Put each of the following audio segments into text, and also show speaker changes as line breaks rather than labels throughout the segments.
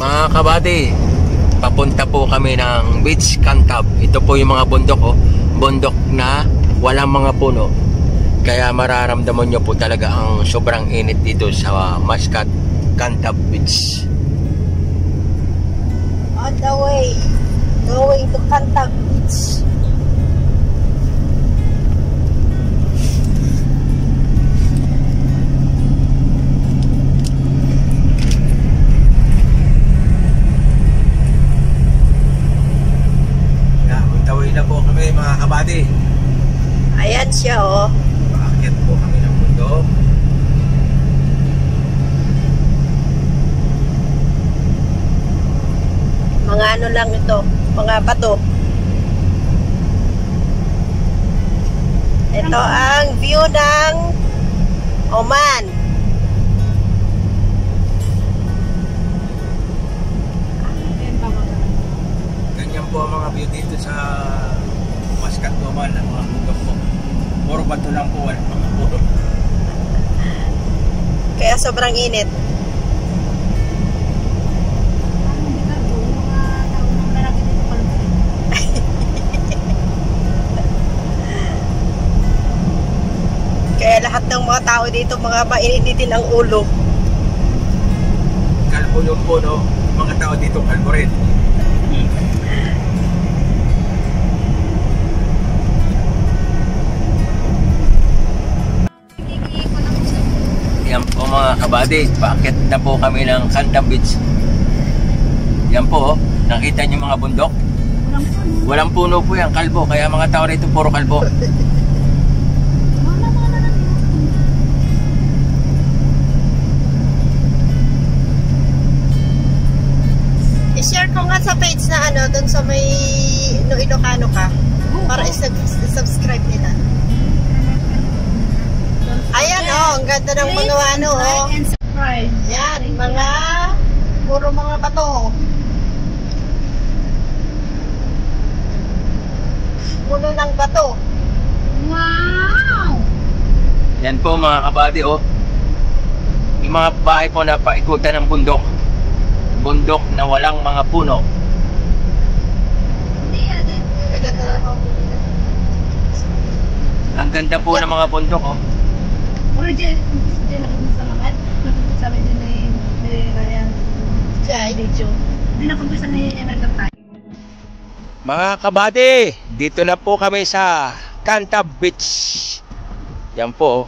Mga kabady, papunta po kami ng Beach Cantab. Ito po yung mga bundok, oh. Bundok na walang mga puno. Kaya mararamdaman nyo po talaga ang sobrang init dito sa Mascat Cantab Beach.
On the way, going to Cantab Beach.
Tawid na po kami mga kabady.
Ayan siya, oh.
Paakyat po kami ng bundok.
Mga ano lang ito, mga bato. Ito ang view ng Oman.
Ganyan po ang mga view dito sa Mascat Oman, ang mga bundok po. Puro bato lang po, walang mga puno.
Kaya sobrang init. Kaya lahat ng mga tao dito, mga mainitin ang ulo.
Kalbo yung po, no? Mga tao dito, kalbo rin. Yan po mga kabady, paakyat na po kami ng Cantab Beach. Yan po, oh. Nakita niyo mga bundok? Walang puno po yan, kalbo. Kaya mga tao rito puro kalbo.
I-share ko nga sa page na ano, dun sa may Ilocano ka. Para i-subscribe nila. Ayan, oh, ang ganda ng mga ano, oh. Yan, mga puro mga bato. Puno ng bato. Wow!
Yan po mga kabady, oh. Yung mga bahay po na paikutan ng bundok. Bundok na walang mga puno. Ang ganda po ng mga bundok, oh.
Puro dyan sa makat. Sabi din ni Ryan.
Jai.
Hindi na pag-bisa ni Emerald tayo.
Mga kabady, dito na po kami sa Cantab Beach. Yan po, oh.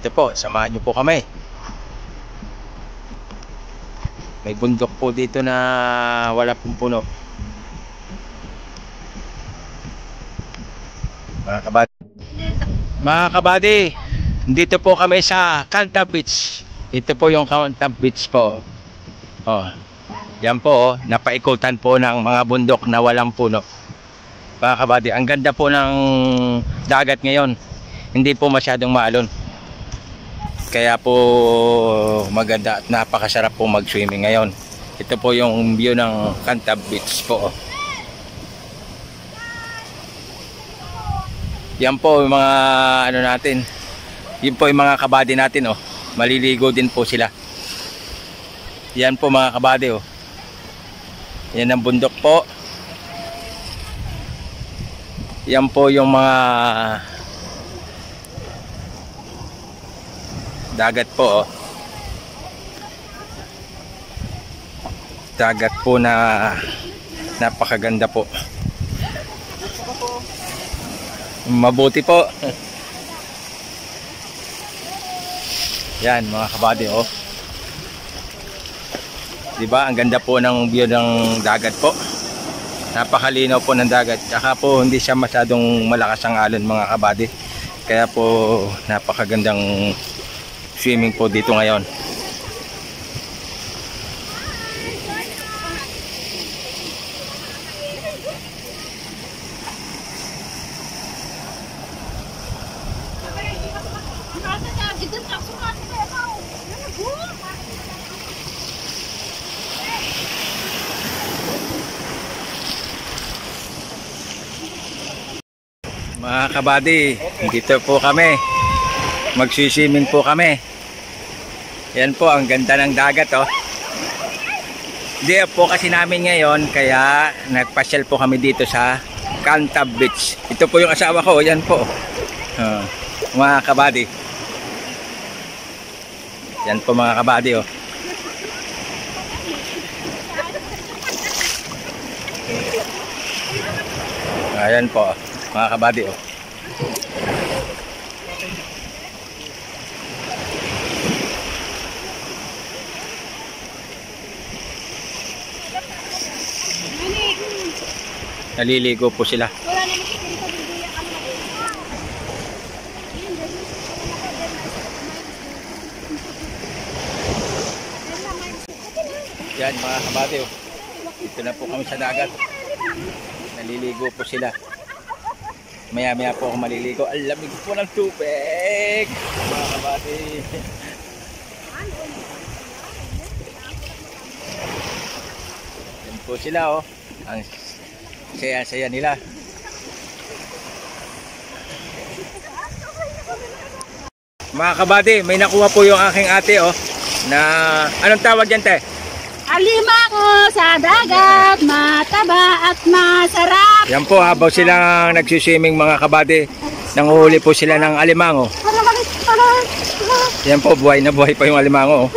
Ito po, samahan nyo po kami. May bundok po dito na wala pong puno. Mga kabady, dito po kami sa Cantab Beach. Ito po yung Cantab Beach po. Oh. Yan po, oh, napaikutan po ng mga bundok na walang puno. Mga kabady, ang ganda po ng dagat ngayon. Hindi po masyadong maalon. Kaya po maganda at napakasarap po mag-swimming ngayon. Ito po yung view ng Cantab Beach po. Yan po yung mga ano natin. Yan po yung mga kabady natin, oh. Maliligo din po sila. Yan po mga kabady, oh. Yan ang bundok po. Yan po yung mga dagat po, oh. Dagat po na napakaganda po. Mabuti po. Yan mga kabady, oh. Diba? Ang ganda po ng view ng dagat po. Napakalinaw po ng dagat. Tsaka po hindi siya masyadong malakas ang alon mga kabady. Kaya po napakagandang swimming po dito ngayon. Mga kabady, dito po kami. Magsiswimming po kami. Yan po, ang ganda ng dagat, oh. Day off po kasi namin ngayon, kaya nagpasyal po kami dito sa Cantab Beach. Ito po yung asawa ko, yan po. Mga kabady. Yan po mga kabady, oh. Ayan po, mga kabady, oh. Naliligo po sila. Yan mga kabady, oh. Dito na po kami sa dagat. Naliligo po sila. Maya maya po ako maliligo. Ang lamig po ng tubig, mga kabady. Yan po sila, oh. Ang saya-saya nila. Mga kabady, may nakuha po yung aking ate, oh, na anong tawag yan, te?
Alimango sa dagat, mataba at masarap.
Yan po, habang silang nagsiswimming mga kabady, nanguhuli po sila ng alimango. Yan po, buhay na buhay pa yung alimango, oh.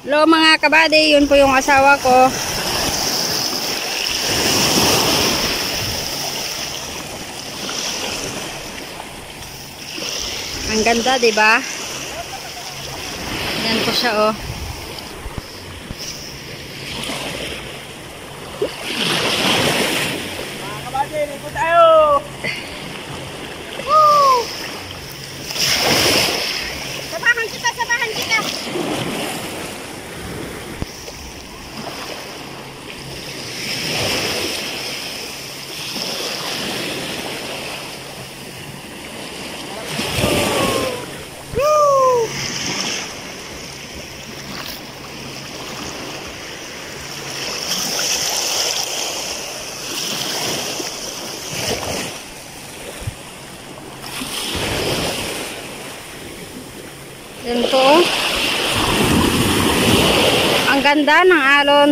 Hello mga kabady, yun po yung asawa ko. Ang ganda, 'di ba? Yan po siya, oh.
Mga kabady, ligo tayo!
Woo! Sabahan kita, sabahan kita. Yan po. Ang ganda ng alon.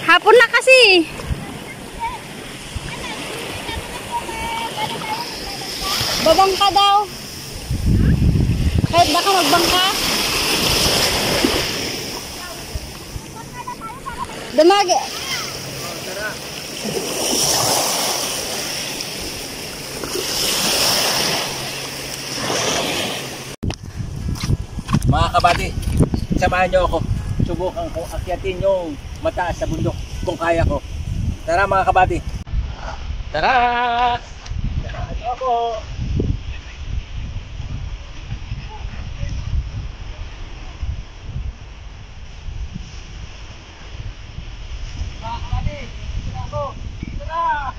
Hapon na kasi. Babangka daw. Kahit baka magbangka. Damag.
Mga kabady, samahan nyo ako. Subukan kong akyatin yung mataas sa bundok kung kaya ko. Tara mga kabady. Tara! Samahan nyo ako. Mga kabady, tara ako. Tara!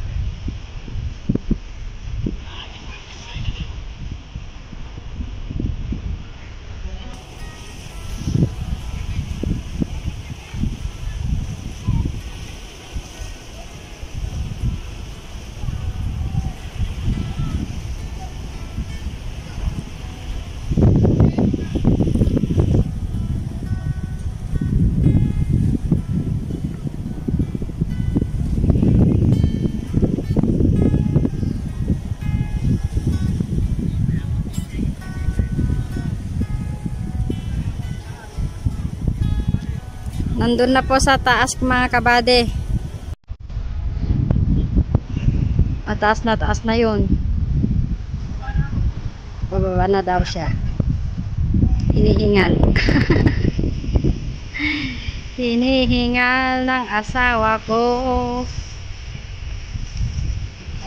Nandun na po sa taas mga kabady. Taas na yun. Bababa na daw siya. Hinihingal. Hinihingal ng asawa ko.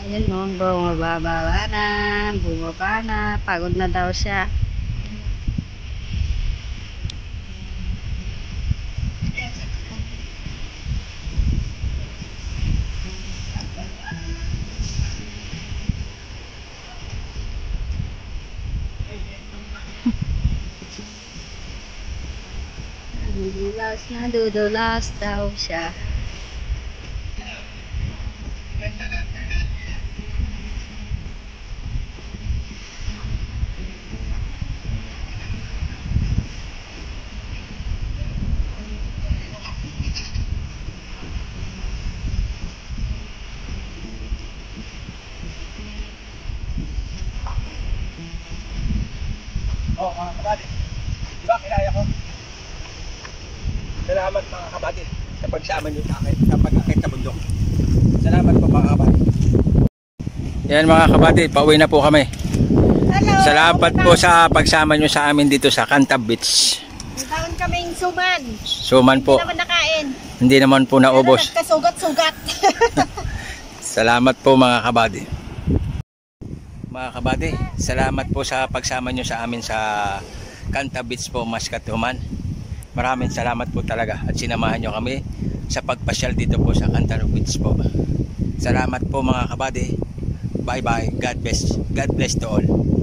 Ayun o, bumababa na. Pagod na daw siya. Dudulas daw siya.
Oo, mga kabady. Diba, kilaya ko? Salamat mga kabady sa pagsama nyo sa akin, sa pag-akit sa bundok. Salamat po mga kabady. Yan mga kabady, pauwi na po kami.
Hello!
Salamat po sa pagsama nyo sa amin dito sa Cantab Beach.
Nagkaroon kaming suman.
Suman po.
Hindi naman nakain.
Hindi naman po naubos.
Pero nagkasugat-sugat.
Salamat po mga kabady. Mga kabady, salamat po sa pagsama nyo sa amin sa Cantab Beach po, Mascate, Oman. Maraming salamat po talaga at sinamahan nyo kami sa pagpasyal dito po sa Cantab Beach po. Salamat po mga kabady. Bye bye. God bless to all.